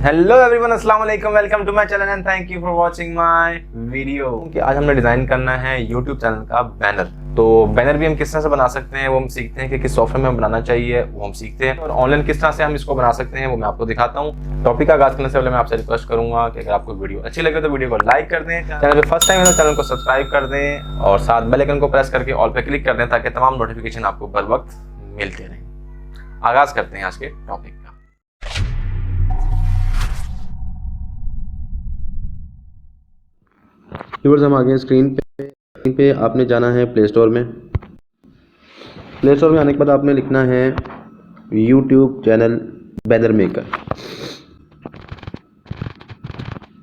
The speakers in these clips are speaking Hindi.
हेलो एवरीवन, अस्सलाम वालेकुम, welcome to my channel and thank you for watching my video. आज हमने डिजाइन करना है यूट्यूब चैनल का बैनर। तो बैनर भी हम किस तरह से बना सकते हैं वो हम सीखते हैं कि किस सॉफ्टवेयर में हम बनाना चाहिए वो हम सीखते हैं, और ऑनलाइन किस तरह से हम इसको बना सकते हैं वो मैं आपको दिखाता हूँ। टॉपिक का आगाज करने से पहले मैं आपसे रिक्वेस्ट करूंगा कि अगर आपको वीडियो अच्छी लगे तो वीडियो को लाइक कर दें, चैनल पे फर्स्ट टाइम है तो चैनल को सब्सक्राइब कर दें और साथ बेल आइकन को प्रेस करके ऑल पे क्लिक कर दें ताकि तमाम नोटिफिकेशन आपको बर वक्त मिलते रहें। आगाज करते हैं आज के टॉपिक का। व्यूअर्स, हम आ गए स्क्रीन पे आपने जाना है प्ले स्टोर में। प्ले स्टोर में आने के बाद आपने लिखना है यूट्यूब चैनल बैनर मेकर।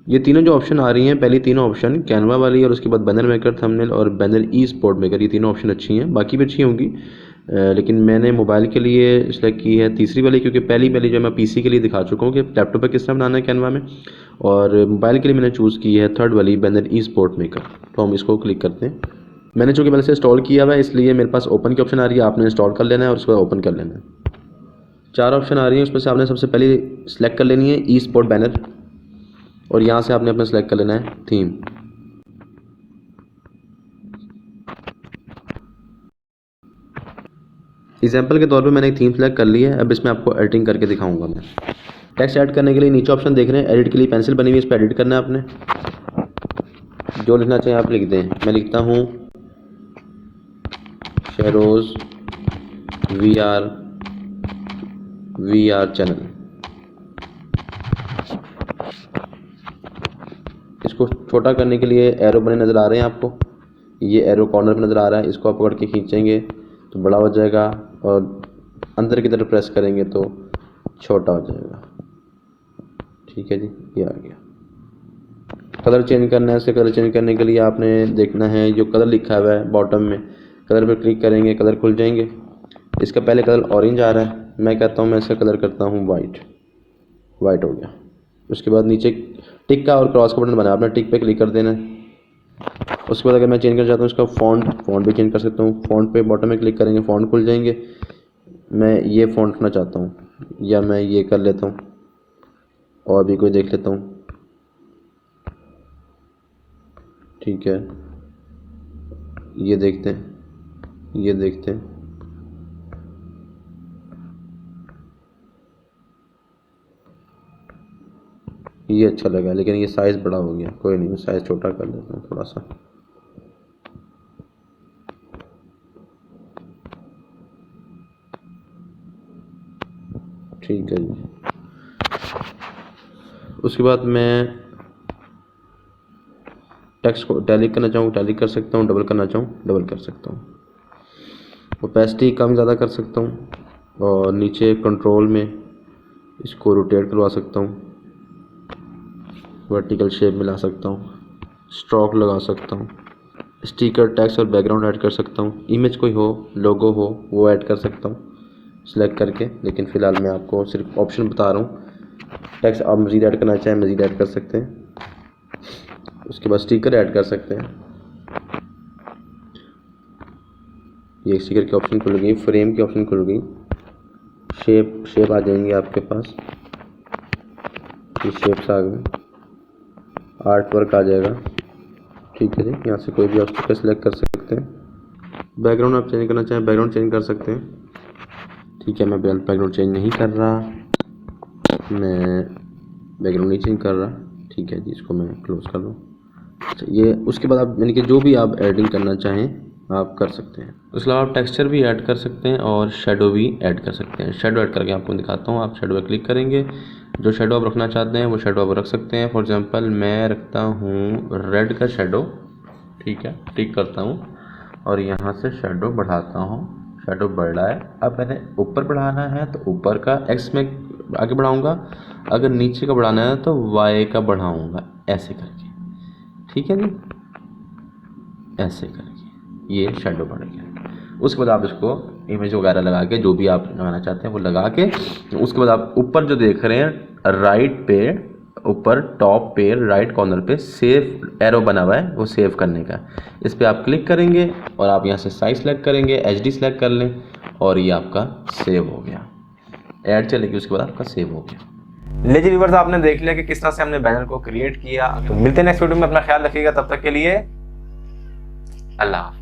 ये तीनों जो ऑप्शन आ रही हैं, पहली तीनों ऑप्शन कैनवा वाली और उसके बाद बैनर मेकर, थंबनेल और बैनर ई स्पोर्ट मेकर, ये तीनों ऑप्शन अच्छी हैं, बाकी भी अच्छी होंगी, लेकिन मैंने मोबाइल के लिए सेलेक्ट की है तीसरी वाली, क्योंकि पहली जो मैं पीसी के लिए दिखा चुका हूँ कि लैपटॉप पर किस तरह बनाना है कैनवा में, और मोबाइल के लिए मैंने चूज़ की है थर्ड वाली बैनर ई स्पोर्ट मेकर। तो हम इसको क्लिक करते हैं। मैंने चूँकि पहले से इंस्टॉल किया हुआ है इसलिए मेरे पास ओपन की ऑप्शन आ रही है, आपने इंस्टॉल कर लेना है और उसके बाद ओपन कर लेना है। 4 ऑप्शन आ रही है, उसमें से आपने सबसे पहले सेलेक्ट कर लेनी है ई स्पोर्ट बैनर, और यहाँ से आपने अपना सेलेक्ट कर लेना है थीम। एग्जाम्पल के तौर पे मैंने एक थीम सेलेक्ट कर ली है। अब इसमें आपको एडिटिंग करके दिखाऊंगा मैं। टेक्स्ट ऐड करने के लिए नीचे ऑप्शन देख रहे हैं, एडिट के लिए पेंसिल बनी हुई है, इस पर एडिट करना है आपने। जो लिखना चाहिए आप लिख दें। मैं लिखता हूँ शहरोज वी आर चैनल। इसको छोटा करने के लिए एरो बने नज़र आ रहे हैं आपको, ये एरो कॉर्नर पर नज़र आ रहा है, इसको आप पकड़ के खींचेंगे तो बड़ा हो जाएगा और अंदर की तरफ प्रेस करेंगे तो छोटा हो जाएगा। ठीक है जी, ये आ गया। कलर चेंज करना है, इसके कलर चेंज करने के लिए आपने देखना है जो कलर लिखा हुआ है बॉटम में, कलर पर क्लिक करेंगे, कलर खुल जाएंगे। इसका पहले कलर ऑरेंज आ रहा है, मैं कहता हूँ मैं इसका कलर करता हूँ वाइट हो गया। उसके बाद नीचे टिक का और क्रॉस का बटन बना है, आपने टिक पे क्लिक कर देना है। उसके बाद अगर मैं चेंज करना चाहता हूँ इसका फ़ॉन्ट भी चेंज कर सकता हूँ। फ़ॉन्ट पे बॉटम में क्लिक करेंगे, फ़ॉन्ट खुल जाएंगे। मैं ये फ़ॉन्ट रखना चाहता हूँ या मैं ये कर लेता हूँ और भी कोई देख लेता हूँ। ठीक है, ये देखते हैं। ये अच्छा लगा, लेकिन ये साइज़ बड़ा हो गया, कोई नहीं, मैं साइज़ छोटा कर लेता हूँ थोड़ा सा। ठीक है जी। उसके बाद मैं टेक्स्ट को टैली करना चाहूँ टैली कर सकता हूँ, डबल करना चाहूँ डबल कर सकता हूँ, ओपेसिटी कम ज़्यादा कर सकता हूँ, और नीचे कंट्रोल में इसको रोटेट करवा सकता हूँ, वर्टिकल शेप में ला सकता हूँ, स्ट्रोक लगा सकता हूँ, स्टिकर, टेक्स्ट और बैकग्राउंड ऐड कर सकता हूँ, इमेज कोई हो, लोगो हो वो ऐड कर सकता हूँ सिलेक्ट करके। लेकिन फ़िलहाल मैं आपको सिर्फ ऑप्शन बता रहा हूँ। टेक्स्ट आप मज़ीद ऐड करना चाहें मज़ीद ऐड कर सकते हैं। उसके बाद स्टिकर ऐड कर सकते हैं। ये स्टिकर की ऑप्शन खुल गई, फ्रेम की ऑप्शन खुल गई, शेप आ जाएंगी आपके पास, ये शेप्स आ गए, आर्ट वर्क आ जाएगा। ठीक है जी, यहाँ से कोई भी आप स्टिकर सेलेक्ट कर सकते हैं। बैकग्राउंड आप चेंज करना चाहें बैकग्राउंड चेंज कर सकते हैं। ठीक है, मैं बैकग्राउंड चेंज नहीं कर रहा, ठीक है जी, इसको मैं क्लोज कर दूँ। ये उसके बाद आप यानी कि जो भी आप एडिटिंग करना चाहें आप कर सकते हैं। उसके अलावा आप टेक्सचर भी ऐड कर सकते हैं और शेडो भी ऐड कर सकते हैं। शेडो ऐड करके आपको दिखाता हूँ। आप शेडो पर क्लिक करेंगे, जो शेडो आप रखना चाहते हैं वो शेडो आप रख सकते हैं। फॉर एग्जांपल मैं रखता हूँ रेड का शेडो। ठीक है, टिक करता हूँ और यहाँ से शेडो बढ़ाता हूँ, शेडो बढ़ रहा है। अब मैंने ऊपर बढ़ाना है तो ऊपर का एक्स में आगे बढ़ाऊँगा, अगर नीचे का बढ़ाना है तो वाई का बढ़ाऊँगा, ऐसे करके। ठीक है जी, ऐसे करके ये शेडो बढ़ गया। उसके बाद आप इसको इमेज वगैरह लगा के जो भी आप लगाना चाहते हैं वो लगा के, उसके बाद आप ऊपर जो देख रहे हैं राइट पे, ऊपर टॉप पे राइट कॉर्नर पे सेव एरो बना हुआ है, वो सेव करने का, इस पर आप क्लिक करेंगे और आप यहाँ से साइज सेलेक्ट करेंगे, HD सेलेक्ट कर लें और ये आपका सेव हो गया। ऐड चलेगी, उसके बाद आपका सेव हो गया। ले जी व्यूअर्स, आपने देख लिया कि किस तरह से हमने बैनर को क्रिएट किया। तो मिलते हैं नेक्स्ट वीडियो में, अपना ख्याल रखिएगा, तब तक के लिए अल्लाह हाफ़िज़।